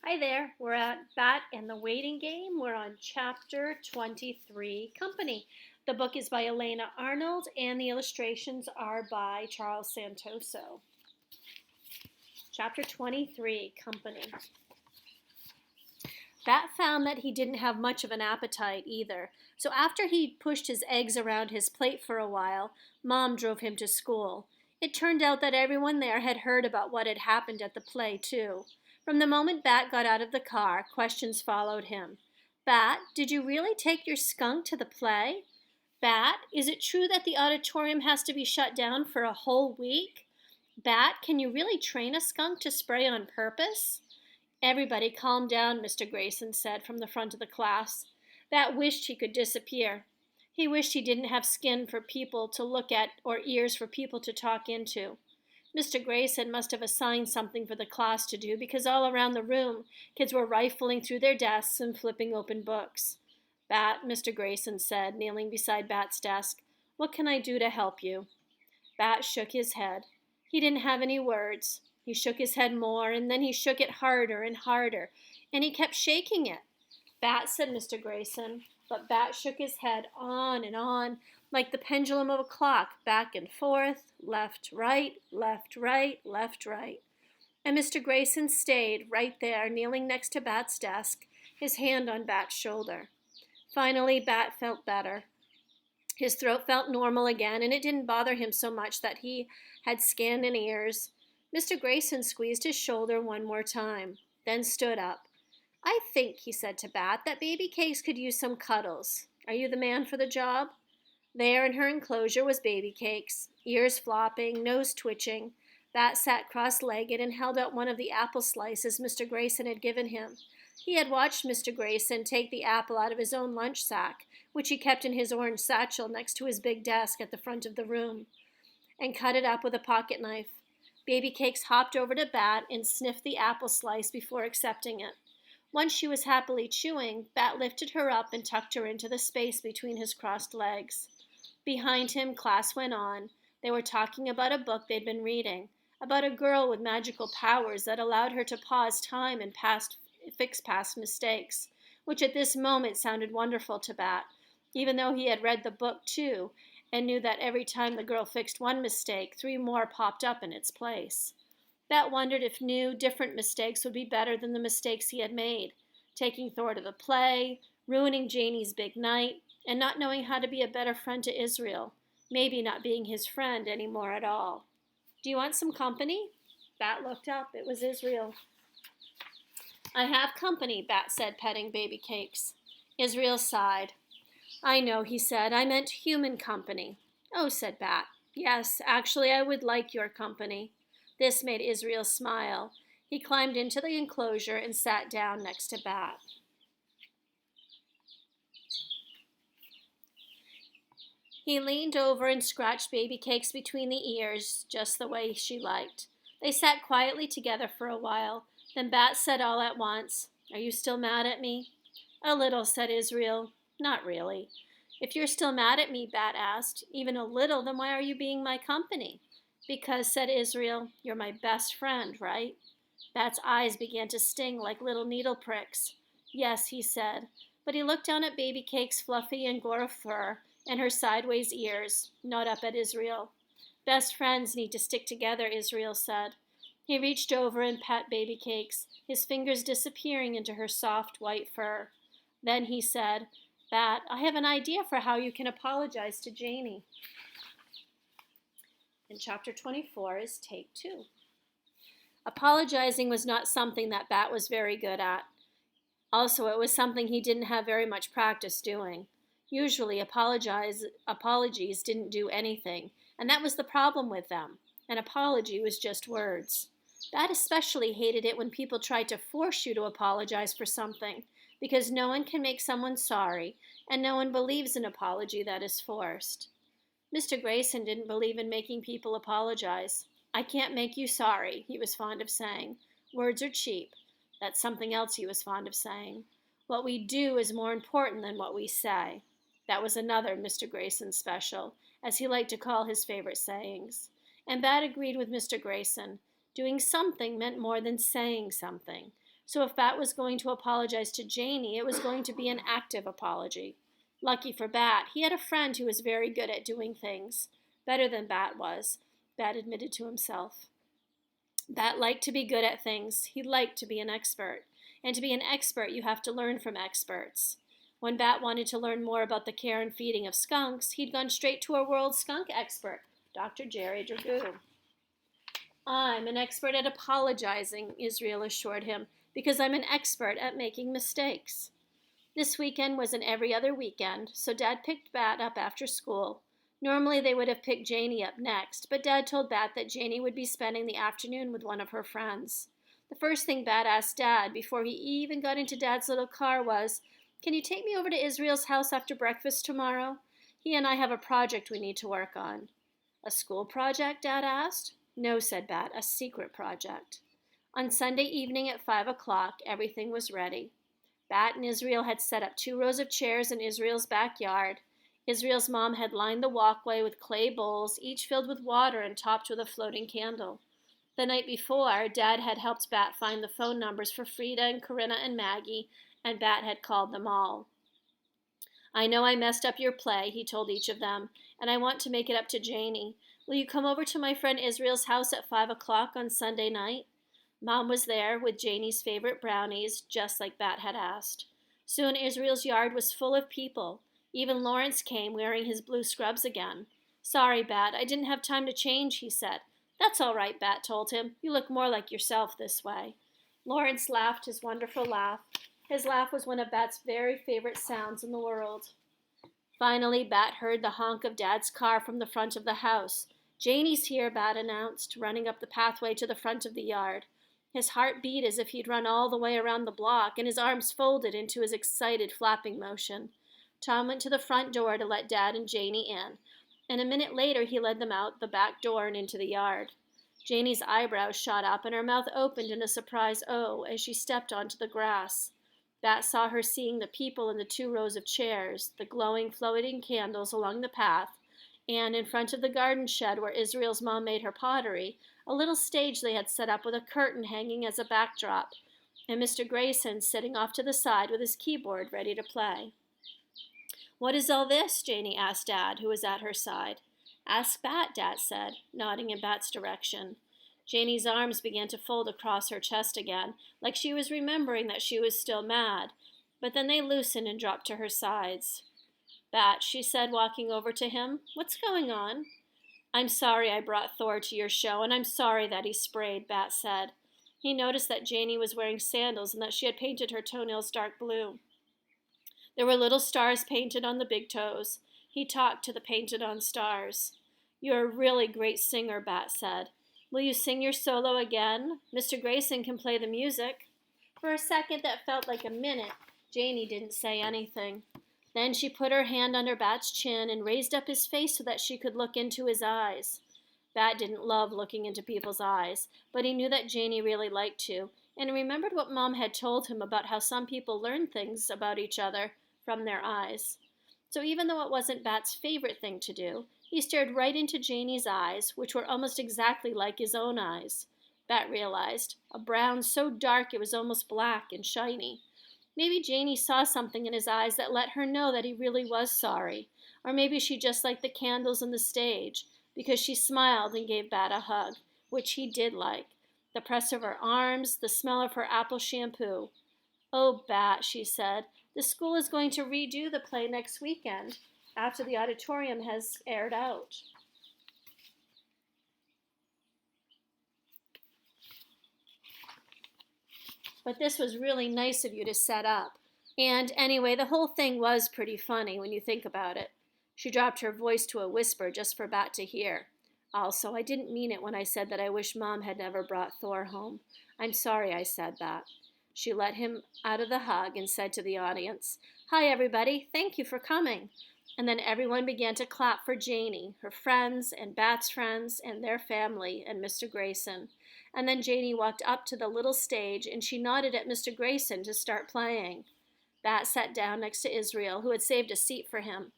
Hi there, we're at Bat and the Waiting Game. We're on chapter 23, Company. The book is by Elena Arnold and the illustrations are by Charles Santoso. Chapter 23, Company. Bat found that he didn't have much of an appetite either, so after he'd pushed his eggs around his plate for a while, Mom drove him to school. It turned out that everyone there had heard about what had happened at the play, too. From the moment Bat got out of the car, questions followed him. Bat, did you really take your skunk to the play? Bat, is it true that the auditorium has to be shut down for a whole week? Bat, can you really train a skunk to spray on purpose? Everybody calm down, Mr. Grayson said from the front of the class. Bat wished he could disappear. He wished he didn't have skin for people to look at or ears for people to talk into. Mr. Grayson must have assigned something for the class to do because all around the room, kids were rifling through their desks and flipping open books. Bat, Mr. Grayson said, kneeling beside Bat's desk, what can I do to help you? Bat shook his head. He didn't have any words. He shook his head more, and then he shook it harder and harder, and he kept shaking it. Bat, said Mr. Grayson, but Bat shook his head on, like the pendulum of a clock, back and forth, left, right, left, right, left, right. And Mr. Grayson stayed right there, kneeling next to Bat's desk, his hand on Bat's shoulder. Finally, Bat felt better. His throat felt normal again, and it didn't bother him so much that he had skin and ears. Mr. Grayson squeezed his shoulder one more time, then stood up. I think, he said to Bat, that Baby Cakes could use some cuddles. Are you the man for the job? There in her enclosure was Baby Cakes, ears flopping, nose twitching. Bat sat cross-legged and held out one of the apple slices Mr. Grayson had given him. He had watched Mr. Grayson take the apple out of his own lunch sack, which he kept in his orange satchel next to his big desk at the front of the room, and cut it up with a pocket knife. Baby Cakes hopped over to Bat and sniffed the apple slice before accepting it. Once she was happily chewing, Bat lifted her up and tucked her into the space between his crossed legs. Behind him, class went on. They were talking about a book they'd been reading, about a girl with magical powers that allowed her to pause time and fix past mistakes, which at this moment sounded wonderful to Bat, even though he had read the book too, and knew that every time the girl fixed one mistake, 3 more popped up in its place. Bat wondered if new, different mistakes would be better than the mistakes he had made, taking Thor to the play, ruining Janie's big night, and not knowing how to be a better friend to Israel, maybe not being his friend anymore at all. Do you want some company? Bat looked up. It was Israel. I have company, Bat said, petting Baby Cakes. Israel sighed. I know, he said. I meant human company. Oh, said Bat. Yes, actually, I would like your company. This made Israel smile. He climbed into the enclosure and sat down next to Bat. He leaned over and scratched Baby Cakes between the ears, just the way she liked. They sat quietly together for a while. Then Bat said all at once, Are you still mad at me? A little, said Israel. Not really. If you're still mad at me, Bat asked, even a little, then why are you being my company? Because, said Israel, you're my best friend, right? Bat's eyes began to sting like little needle pricks. Yes, he said, but he looked down at Baby Cake's fluffy Angora fur and her sideways ears, not up at Israel. Best friends need to stick together, Israel said. He reached over and pet Baby Cakes, his fingers disappearing into her soft white fur. Then he said, Bat, I have an idea for how you can apologize to Janie. And chapter 24 is take 2. Apologizing was not something that Bat was very good at. Also, it was something he didn't have very much practice doing. Usually, apologies didn't do anything, and that was the problem with them. An apology was just words. Bat especially hated it when people tried to force you to apologize for something, because no one can make someone sorry, and no one believes an apology that is forced. Mr. Grayson didn't believe in making people apologize. I can't make you sorry, he was fond of saying. Words are cheap. That's something else he was fond of saying. What we do is more important than what we say. That was another Mr. Grayson special, as he liked to call his favorite sayings. And Bat agreed with Mr. Grayson. Doing something meant more than saying something. So if Bat was going to apologize to Janie, it was going to be an active apology. Lucky for Bat, he had a friend who was very good at doing things. Better than Bat was, Bat admitted to himself. Bat liked to be good at things. He liked to be an expert. And to be an expert, you have to learn from experts. When Bat wanted to learn more about the care and feeding of skunks, he'd gone straight to a world skunk expert, Dr. Jerry Dragoo. I'm an expert at apologizing, Israel assured him, because I'm an expert at making mistakes. This weekend was an every other weekend, so Dad picked Bat up after school. Normally they would have picked Janie up next, but Dad told Bat that Janie would be spending the afternoon with one of her friends. The first thing Bat asked Dad before he even got into Dad's little car was, "Can you take me over to Israel's house after breakfast tomorrow? He and I have a project we need to work on." "A school project?" Dad asked. "No," said Bat, "a secret project." On Sunday evening at 5 o'clock, everything was ready. Bat and Israel had set up 2 rows of chairs in Israel's backyard. Israel's mom had lined the walkway with clay bowls, each filled with water and topped with a floating candle. The night before, Dad had helped Bat find the phone numbers for Frida and Corinna and Maggie, and Bat had called them all. "I know I messed up your play," he told each of them, "and I want to make it up to Janie. Will you come over to my friend Israel's house at 5 o'clock on Sunday night?" Mom was there with Janie's favorite brownies, just like Bat had asked. Soon Israel's yard was full of people. Even Lawrence came, wearing his blue scrubs again. "Sorry, Bat, I didn't have time to change," he said. "That's all right," Bat told him. "You look more like yourself this way." Lawrence laughed his wonderful laugh. His laugh was one of Bat's very favorite sounds in the world. Finally, Bat heard the honk of Dad's car from the front of the house. "Janie's here," Bat announced, running up the pathway to the front of the yard. His heart beat as if he'd run all the way around the block, and his arms folded into his excited flapping motion. Tom went to the front door to let Dad and Janie in, and a minute later he led them out the back door and into the yard. Janie's eyebrows shot up and her mouth opened in a surprised "oh" as she stepped onto the grass. Bat saw her seeing the people in the 2 rows of chairs, the glowing, floating candles along the path, and in front of the garden shed where Israel's mom made her pottery, a little stage they had set up with a curtain hanging as a backdrop, and Mr. Grayson sitting off to the side with his keyboard ready to play. "What is all this?" Janie asked Dad, who was at her side. "Ask Bat," Dad said, nodding in Bat's direction. Janie's arms began to fold across her chest again, like she was remembering that she was still mad, but then they loosened and dropped to her sides. "Bat," she said, walking over to him, "what's going on?" "I'm sorry I brought Thor to your show, and I'm sorry that he sprayed," Bat said. He noticed that Janie was wearing sandals and that she had painted her toenails dark blue. There were little stars painted on the big toes. He talked to the painted-on stars. "You're a really great singer," Bat said. "Will you sing your solo again? Mr. Grayson can play the music." For a second that felt like a minute, Janie didn't say anything. Then she put her hand under Bat's chin and raised up his face so that she could look into his eyes. Bat didn't love looking into people's eyes, but he knew that Janie really liked to, and he remembered what Mom had told him about how some people learn things about each other from their eyes. So even though it wasn't Bat's favorite thing to do, he stared right into Janie's eyes, which were almost exactly like his own eyes. Bat realized, a brown so dark it was almost black and shiny. Maybe Janie saw something in his eyes that let her know that he really was sorry, or maybe she just liked the candles and the stage, because she smiled and gave Bat a hug, which he did like, the press of her arms, the smell of her apple shampoo. "Oh, Bat," she said, "the school is going to redo the play next weekend, after the auditorium has aired out." But this was really nice of you to set up. And anyway, the whole thing was pretty funny when you think about it. She dropped her voice to a whisper just for Bat to hear. "Also, I didn't mean it when I said that I wish Mom had never brought Thor home. I'm sorry I said that." She let him out of the hug and said to the audience, "Hi, everybody. Thank you for coming." And then everyone began to clap for Janie, her friends, and Bat's friends, and their family, and Mr. Grayson. And then Janie walked up to the little stage, and she nodded at Mr. Grayson to start playing. Bat sat down next to Israel, who had saved a seat for him.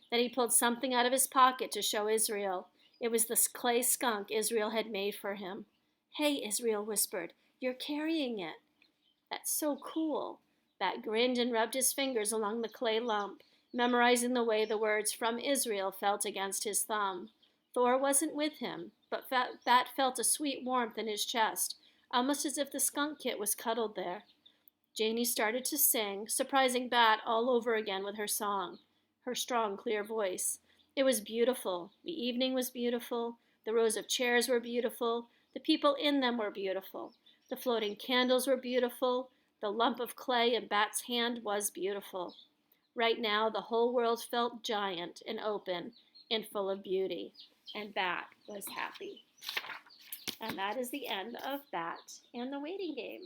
Then he pulled something out of his pocket to show Israel. It was the clay skunk Israel had made for him. "Hey," Israel whispered, "you're carrying it." That's so cool. Bat grinned and rubbed his fingers along the clay lump, memorizing the way the words "from Israel" felt against his thumb. Thor wasn't with him, but Bat felt a sweet warmth in his chest, almost as if the skunk kit was cuddled there. Janie started to sing, surprising Bat all over again with her song, her strong, clear voice. It was beautiful. The evening was beautiful. The rows of chairs were beautiful. The people in them were beautiful. The floating candles were beautiful. The lump of clay in Bat's hand was beautiful. Right now, the whole world felt giant and open and full of beauty, and Bat was happy. And that is the end of Bat and the Waiting Game.